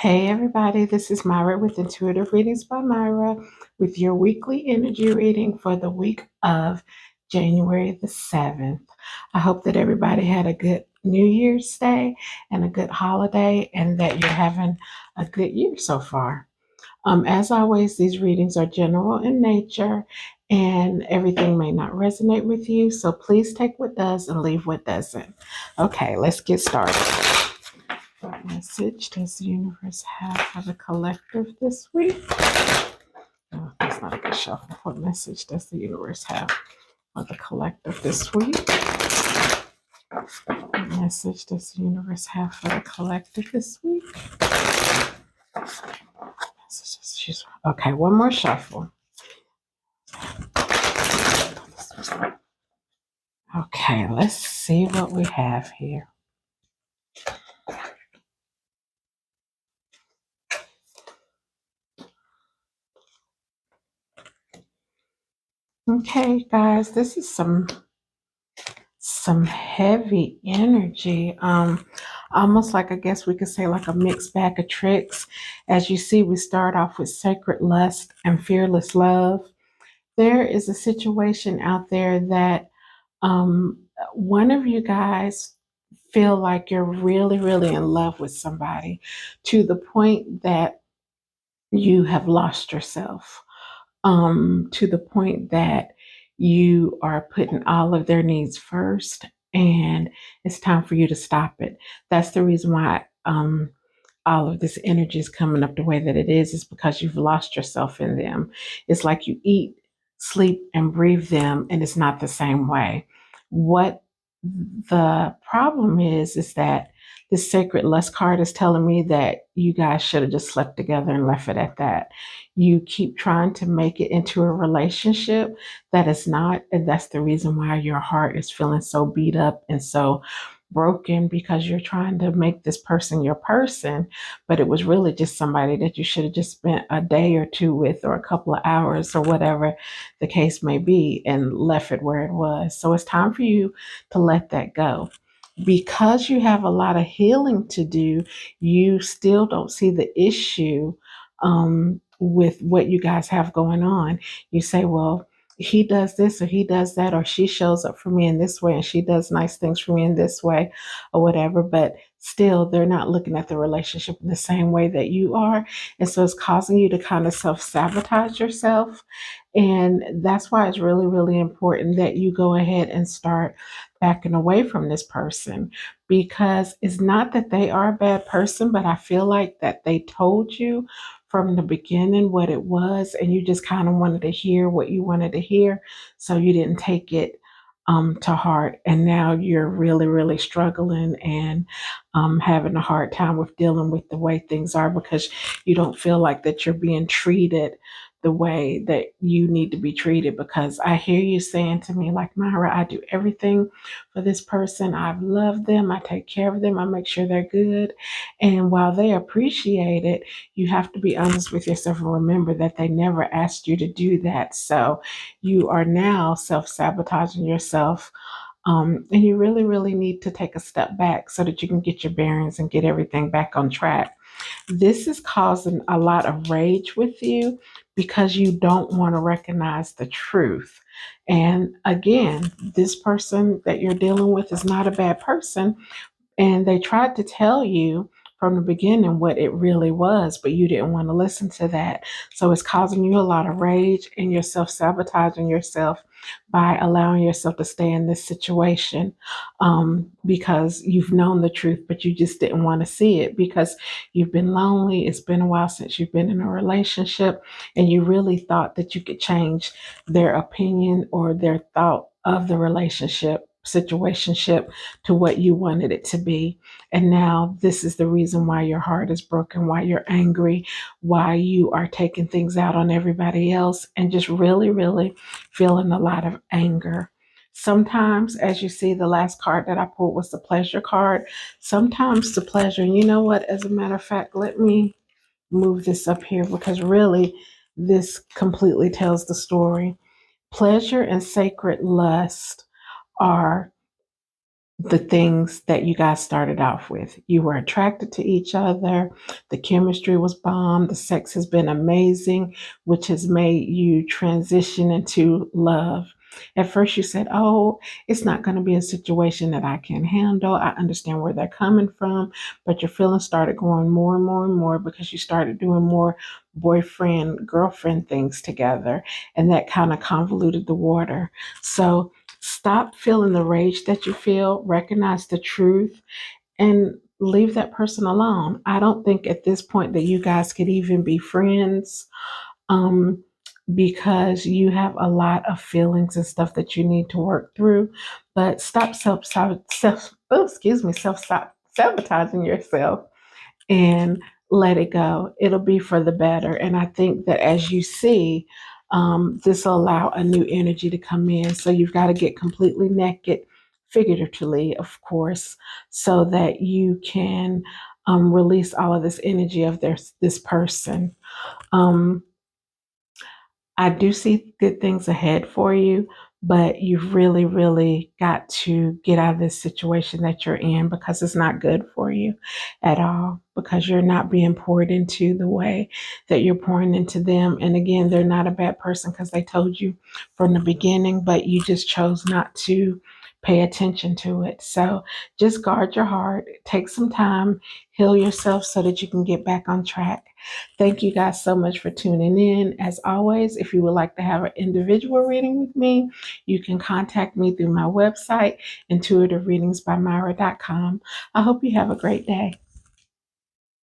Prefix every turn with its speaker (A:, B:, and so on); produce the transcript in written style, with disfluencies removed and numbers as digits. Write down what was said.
A: Hey everybody, this is Myra with Intuitive Readings by Myra with your weekly energy reading for the week of January the 7th. I hope that everybody had a good New Year's Day and a good holiday and that you're having a good year so far. As always, these readings are general in nature and everything may not resonate with you, so please take what does and leave what doesn't. Okay, let's get started. What message does the universe have for the collective this week? Oh, that's not a good shuffle. What message does the universe have for the collective this week? What message does the universe have for the collective this week? Okay, one more shuffle. Okay, let's see what we have here. Okay, guys, this is some heavy energy. Almost like, I guess we could say, like a mixed bag of tricks. As you see, we start off with sacred lust and fearless love. There is a situation out there that one of you guys feel like you're really, really in love with somebody to the point that you have lost yourself, to the point that you are putting all of their needs first, and it's time for you to stop it. That's the reason why all of this energy is coming up the way that it is because you've lost yourself in them. It's like you eat, sleep, and breathe them, and it's not the same way. What the problem is that this sacred lust card is telling me that you guys should have just slept together and left it at that. You keep trying to make it into a relationship that is not, and that's the reason why your heart is feeling so beat up and so broken, because you're trying to make this person your person, but it was really just somebody that you should have just spent a day or two with, or a couple of hours, or whatever the case may be, and left it where it was. So it's time for you to let that go. Because you have a lot of healing to do, you still don't see the issue with what you guys have going on. You say, well, he does this or he does that, or she shows up for me in this way and she does nice things for me in this way, or whatever, but still they're not looking at the relationship in the same way that you are. And so it's causing you to kind of self-sabotage yourself. And that's why it's really, really important that you go ahead and start backing away from this person, because it's not that they are a bad person, but I feel like that they told you from the beginning what it was, and you just kind of wanted to hear what you wanted to hear, so you didn't take it to heart, and now you're really, really struggling and having a hard time with dealing with the way things are, because you don't feel like that you're being treated the way that you need to be treated. Because I hear you saying to me, like, Myra, I do everything for this person. I love them. I take care of them. I make sure they're good. And while they appreciate it, you have to be honest with yourself and remember that they never asked you to do that. So you are now self-sabotaging yourself. And you really, really need to take a step back so that you can get your bearings and get everything back on track. This is causing a lot of rage with you because you don't want to recognize the truth. And again, this person that you're dealing with is not a bad person, and they tried to tell you from the beginning what it really was, but you didn't want to listen to that. So it's causing you a lot of rage, and you're self sabotaging yourself by allowing yourself to stay in this situation, because you've known the truth, but you just didn't want to see it because you've been lonely. It's been a while since you've been in a relationship, and you really thought that you could change their opinion or their thought of the relationship situationship to what you wanted it to be. And now this is the reason why your heart is broken, why you're angry, why you are taking things out on everybody else, and just really, really feeling a lot of anger. Sometimes, as you see, the last card that I pulled was the pleasure card. Sometimes the pleasure, and you know what, as a matter of fact, let me move this up here, because really this completely tells the story. Pleasure and sacred lust are the things that you guys started off with. You were attracted to each other. The chemistry was bomb. The sex has been amazing, which has made you transition into love. At first, you said, "Oh, it's not going to be a situation that I can handle. I understand where they're coming from." But your feelings started going more and more and more because you started doing more boyfriend, girlfriend things together. And that kind of convoluted the water. So, stop feeling the rage that you feel, recognize the truth, and leave that person alone. I don't think at this point that you guys could even be friends, um, because you have a lot of feelings and stuff that you need to work through. But stop self sabotaging yourself and let it go. It'll be for the better. And I think that as you see, this will allow a new energy to come in. So you've got to get completely naked, figuratively, of course, so that you can release all of this energy of this person. Um, I do see good things ahead for you, but you've really, really got to get out of this situation that you're in because it's not good for you at all, because you're not being poured into the way that you're pouring into them. And again, they're not a bad person because they told you from the beginning, but you just chose not to pay attention to it. So just guard your heart, take some time, heal yourself so that you can get back on track. Thank you guys so much for tuning in. As always, if you would like to have an individual reading with me, you can contact me through my website, intuitivereadingsbymyra.com. I hope you have a great day.